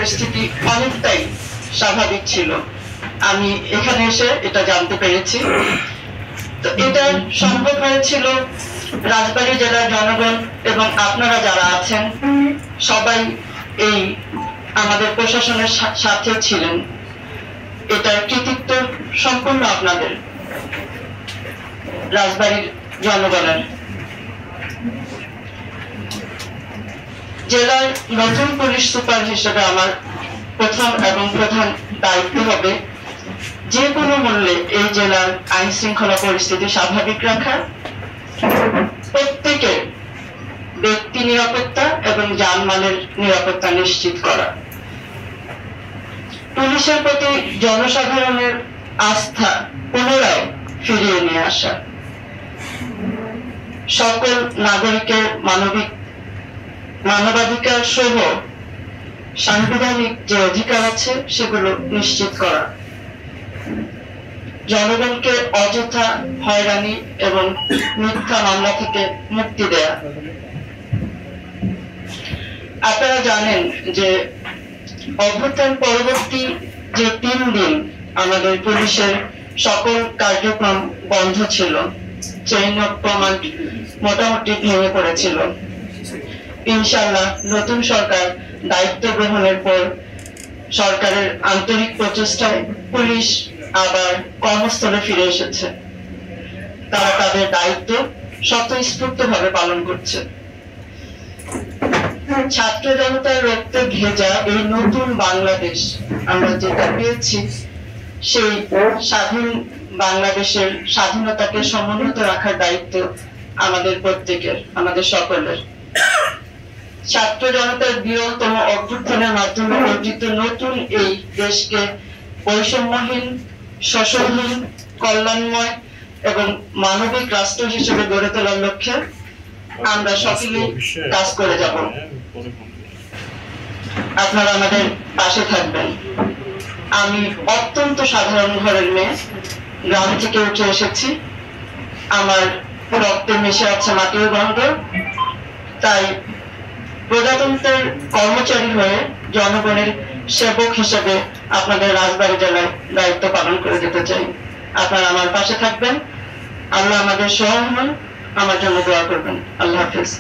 পরিস্থিতি অনেকটাই স্বাভাবিক ছিল, আমি এখানে এসে এটা জানতে পেরেছি। তো এটা সম্ভব হয়েছিল রাজবাড়ী জেলার জনগণ এবং আপনারা যারা আছেন সবাই এই আমাদের প্রশাসনের সাথে ছিলেন। এটার কৃতিত্ব সম্পূর্ণ আপনাদের, রাজবাড়ীর জনগণের। জেলার নতুন পুলিশ সুপার হিসেবে আমার প্রথম এবং প্রধান দায়িত্ব হবে যে কোনো মূল্যে এই জেলার আইন শৃঙ্খলা পরিস্থিতি স্বাভাবিক রাখা, প্রত্যেকের ব্যক্তি নিরাপত্তা এবং জানমালের নিরাপত্তা নিশ্চিত করা, পুলিশের প্রতি জনসাধারণের আস্থা পুনরায় ফিরিয়ে নিয়ে আসা, সকল নাগরিকের মানবাধিকার সহ সাংবিধানিক যে অধিকার আছে সেগুলো নিশ্চিত করা, জনগণকে অযথা হয়রানি এবং মিথ্যা মামলা থেকে মুক্তি দেয়া। আপনারা জানেন যে অভ্যুত্থান পরবর্তী যে 3 দিন আমাদের পুলিশের সকল কার্যক্রম বন্ধ ছিল, চেইন অফ কমান্ড মোটামুটি ভেঙে পড়েছিল। ইনশাআল্লাহ নতুন সরকার দায়িত্ব গ্রহণের পর সরকারের আন্তরিক প্রচেষ্টায় পুলিশ আবার কর্মস্থলে ফিরে এসেছে, তারা তাদের দায়িত্ব স্বতঃস্ফূর্তভাবে পালন করছে। ছাত্র জনতার রক্তে ভেজা এই নতুন বাংলাদেশ আমরা যেটা পেয়েছি, সেই স্বাধীন বাংলাদেশের স্বাধীনতাকে সমুন্নত রাখার দায়িত্ব আমাদের প্রত্যেকের, আমাদের সকলের। ছাত্র জনতার বৃহত্তম অভ্যুত্থানের মাধ্যমে অর্জিত নতুন এই দেশকে বৈষম্যহীন, শোষণহীন, কল্যাণময় এবং মানবিক রাষ্ট্র হিসেবে গড়ে তোলার লক্ষ্যে আমরা সকলে কাজ করে যাব। আপনারা আমাদের পাশে থাকবেন। আমি অত্যন্ত সাধারণ ঘরের মেয়ে, গ্রাম থেকে উঠে এসেছি, আমার রক্তে মিশে আছে মাটির গন্ধ, তাই প্রজাতন্ত্রের কর্মচারী হয়ে জনগণের সেবক হিসেবে আপনাদের রাজবাড়ী জেলায় দায়িত্ব পালন করে যেতে চাই। আপনারা আমার পাশে থাকবেন, আল্লাহ আমাদের সহায় হন, আমার জন্য দোয়া করবেন। আল্লাহ হাফেজ।